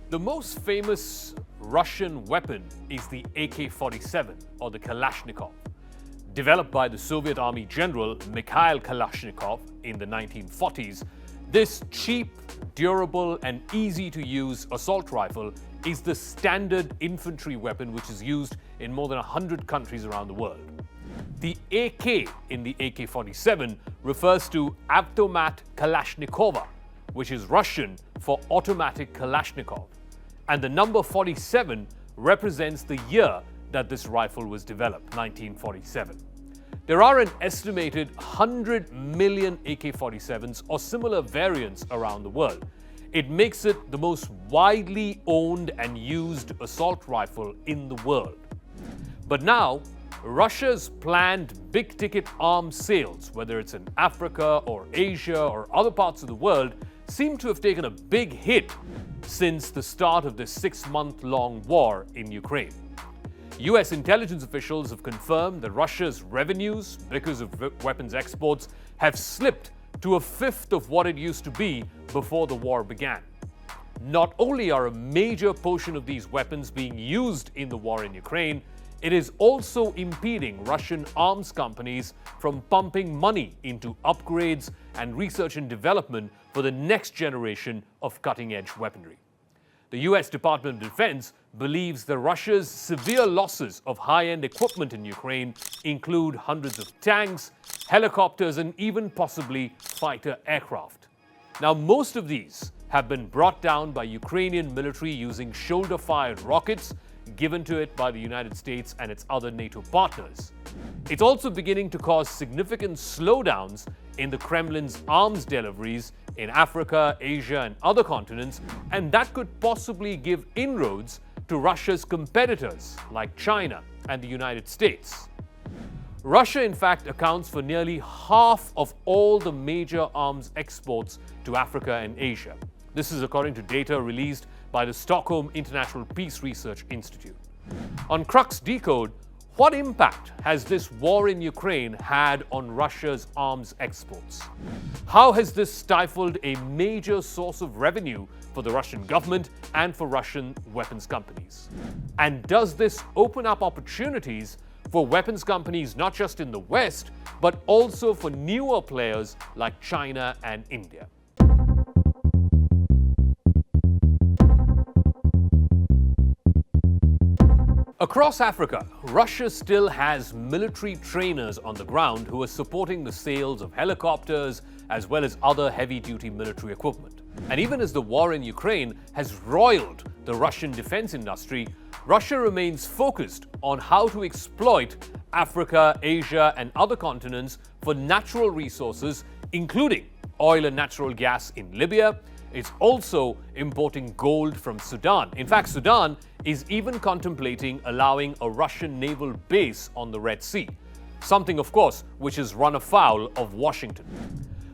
The most famous Russian weapon is the AK-47 or the Kalashnikov. Developed by the Soviet Army General Mikhail Kalashnikov in the 1940s, this cheap, durable and easy-to-use assault rifle is the standard infantry weapon which is used in more than 100 countries around the world. The AK in the AK-47 refers to Automat Kalashnikova, which is Russian for automatic Kalashnikov, and the number 47 represents the year that this rifle was developed, 1947. There are an estimated 100 million AK-47s or similar variants around the world. It makes it the most widely owned and used assault rifle in the world. But now, Russia's planned big-ticket arms sales, whether it's in Africa or Asia or other parts of the world, seem to have taken a big hit since the start of this 6-month-long war in Ukraine. US intelligence officials have confirmed that Russia's revenues, because of weapons exports, have slipped to a fifth of what it used to be before the war began. Not only are a major portion of these weapons being used in the war in Ukraine, it is also impeding Russian arms companies from pumping money into upgrades and research and development for the next generation of cutting-edge weaponry. The US Department of Defense believes that Russia's severe losses of high-end equipment in Ukraine include hundreds of tanks, helicopters, and even possibly fighter aircraft. Now, most of these have been brought down by Ukrainian military using shoulder-fired rockets given to it by the United States and its other NATO partners. It's also beginning to cause significant slowdowns in the Kremlin's arms deliveries in Africa, Asia, and other continents, and that could possibly give inroads to Russia's competitors like China and the United States. Russia, in fact, accounts for nearly half of all the major arms exports to Africa and Asia. This is according to data released by the Stockholm International Peace Research Institute. On Crux Decode, what impact has this war in Ukraine had on Russia's arms exports? How has this stifled a major source of revenue for the Russian government and for Russian weapons companies? And does this open up opportunities for weapons companies not just in the West, but also for newer players like China and India? Across Africa, Russia still has military trainers on the ground who are supporting the sales of helicopters as well as other heavy-duty military equipment. And even as the war in Ukraine has roiled the Russian defense industry, Russia remains focused on how to exploit Africa, Asia, and other continents for natural resources, including oil and natural gas in Libya. It's also importing gold from Sudan. In fact, Sudan is even contemplating allowing a Russian naval base on the Red Sea, something, of course, which has run afoul of Washington.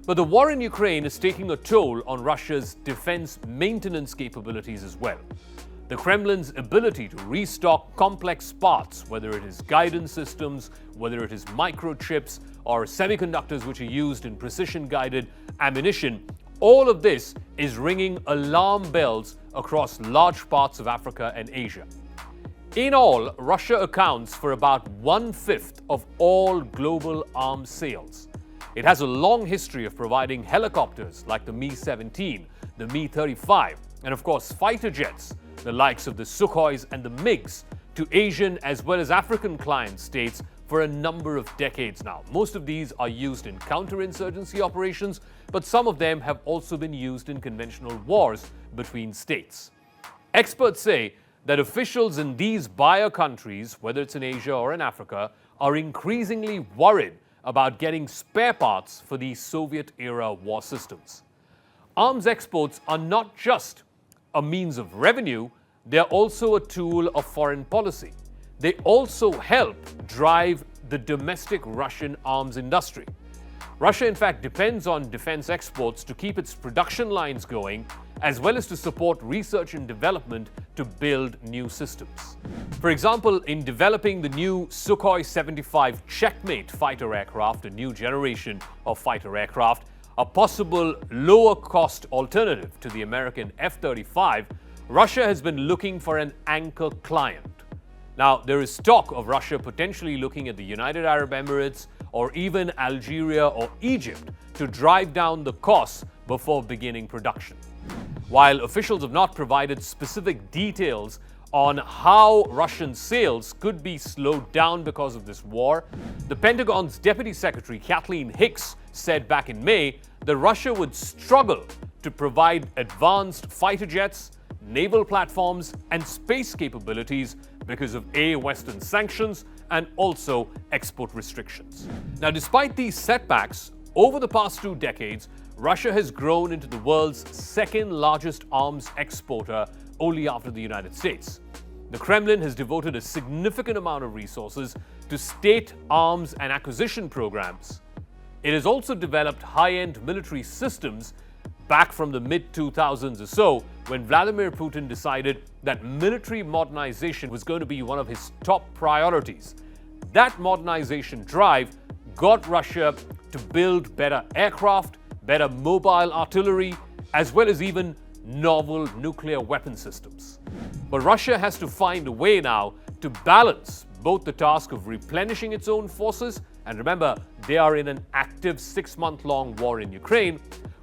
But the war in Ukraine is taking a toll on Russia's defense maintenance capabilities as well. The Kremlin's ability to restock complex parts, whether it is guidance systems, whether it is microchips, or semiconductors which are used in precision-guided ammunition, all of this is ringing alarm bells across large parts of Africa and Asia. In all, Russia accounts for about 1/5 of all global arms sales. It has a long history of providing helicopters like the Mi-17, the Mi-35, and of course fighter jets, the likes of the Sukhois and the MiGs, to Asian as well as African client states for a number of decades now. Most of these are used in counterinsurgency operations, but some of them have also been used in conventional wars between states. Experts say that officials in these buyer countries, whether it's in Asia or in Africa, are increasingly worried about getting spare parts for these Soviet-era war systems. Arms exports are not just a means of revenue, they're also a tool of foreign policy. They also help drive the domestic Russian arms industry. Russia, in fact, depends on defense exports to keep its production lines going, as well as to support research and development to build new systems. For example, in developing the new Sukhoi 75 Checkmate fighter aircraft, a new generation of fighter aircraft, a possible lower-cost alternative to the American F-35, Russia has been looking for an anchor client. Now, there is talk of Russia potentially looking at the United Arab Emirates or even Algeria or Egypt to drive down the costs before beginning production. While officials have not provided specific details on how Russian sales could be slowed down because of this war, the Pentagon's Deputy Secretary Kathleen Hicks said back in May that Russia would struggle to provide advanced fighter jets, naval platforms, and space capabilities because of Western sanctions and also export restrictions. Now, despite these setbacks, over the past 2 decades, Russia has grown into the world's second largest arms exporter, only after the United States. The Kremlin has devoted a significant amount of resources to state arms and acquisition programs. It has also developed high-end military systems back from the mid-2000s or so, when Vladimir Putin decided that military modernization was going to be one of his top priorities. That modernization drive got Russia to build better aircraft, better mobile artillery, as well as even novel nuclear weapon systems. But Russia has to find a way now to balance both the task of replenishing its own forces, and remember, they are in an active 6-month-long war in Ukraine,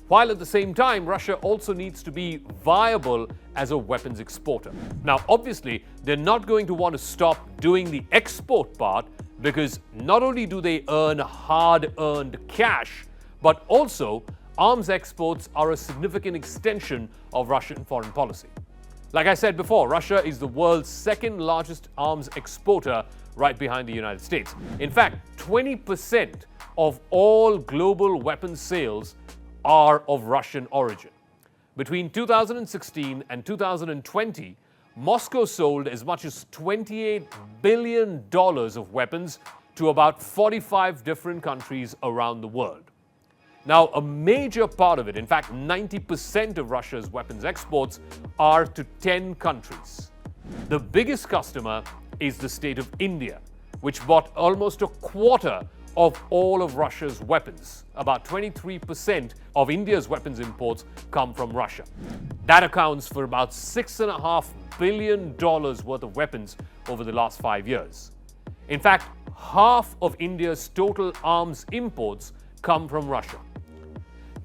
while at the same time, Russia also needs to be viable as a weapons exporter. Now, obviously, they're not going to want to stop doing the export part, because not only do they earn hard-earned cash, but also arms exports are a significant extension of Russian foreign policy. Like I said before, Russia is the world's second largest arms exporter, right behind the United States. In fact, 20% of all global weapons sales are of Russian origin. Between 2016 and 2020, Moscow sold as much as $28 billion of weapons to about 45 different countries around the world. Now, a major part of it, in fact 90% of Russia's weapons exports, are to 10 countries. The biggest customer is the state of India, which bought almost a quarter of all of Russia's weapons. About 23% of India's weapons imports come from Russia. That accounts for about $6.5 billion worth of weapons over the last 5 years. In fact, half of India's total arms imports come from Russia.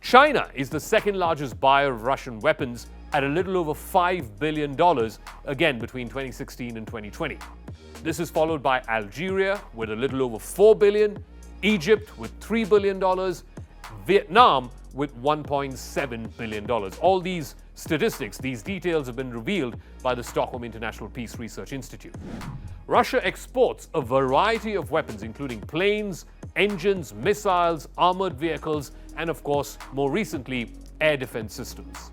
China is the second largest buyer of Russian weapons at a little over $5 billion, again between 2016 and 2020. This is followed by Algeria with a little over $4 billion, Egypt with $3 billion, Vietnam with $1.7 billion. All these statistics, these details have been revealed by the Stockholm International Peace Research Institute. Russia exports a variety of weapons, including planes, engines, missiles, armored vehicles, and of course, more recently, air defense systems.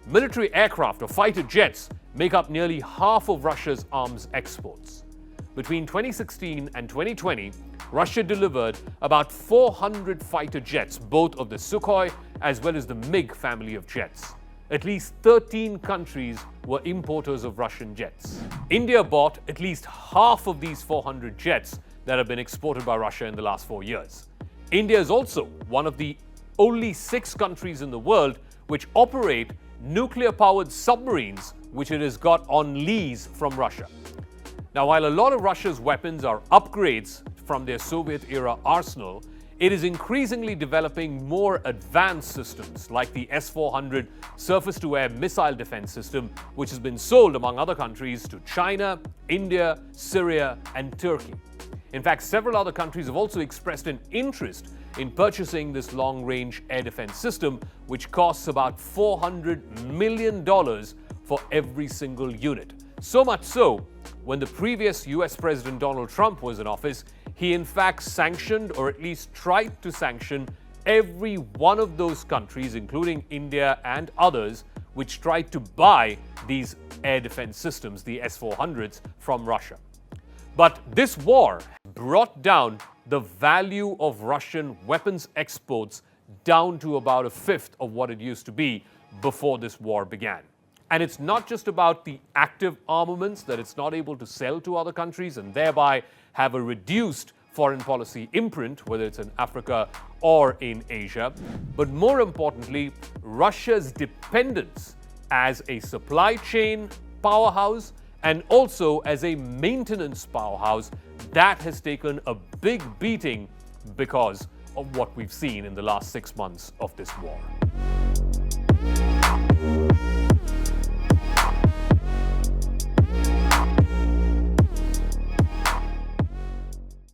Military aircraft or fighter jets make up nearly half of Russia's arms exports. Between 2016 and 2020, Russia delivered about 400 fighter jets, both of the Sukhoi as well as the MiG family of jets. At least 13 countries were importers of Russian jets. India bought at least half of these 400 jets that have been exported by Russia in the last 4 years. India is also one of the only 6 countries in the world which operate nuclear-powered submarines, which it has got on lease from Russia. Now, while a lot of Russia's weapons are upgrades from their Soviet-era arsenal, it is increasingly developing more advanced systems like the S-400 surface-to-air missile defense system, which has been sold, among other countries, to China, India, Syria, and Turkey. In fact, several other countries have also expressed an interest in purchasing this long-range air defense system, which costs about $400 million for every single unit. So much so, when the previous US President Donald Trump was in office, he in fact sanctioned, or at least tried to sanction, every one of those countries, including India and others, which tried to buy these air defense systems, the S-400s, from Russia. But this war brought down the value of Russian weapons exports down to about a fifth of what it used to be before this war began. And it's not just about the active armaments that it's not able to sell to other countries and thereby have a reduced foreign policy imprint, whether it's in Africa or in Asia, but more importantly, Russia's dependence as a supply chain powerhouse and also as a maintenance powerhouse that has taken a big beating because of what we've seen in the last 6 months of this war.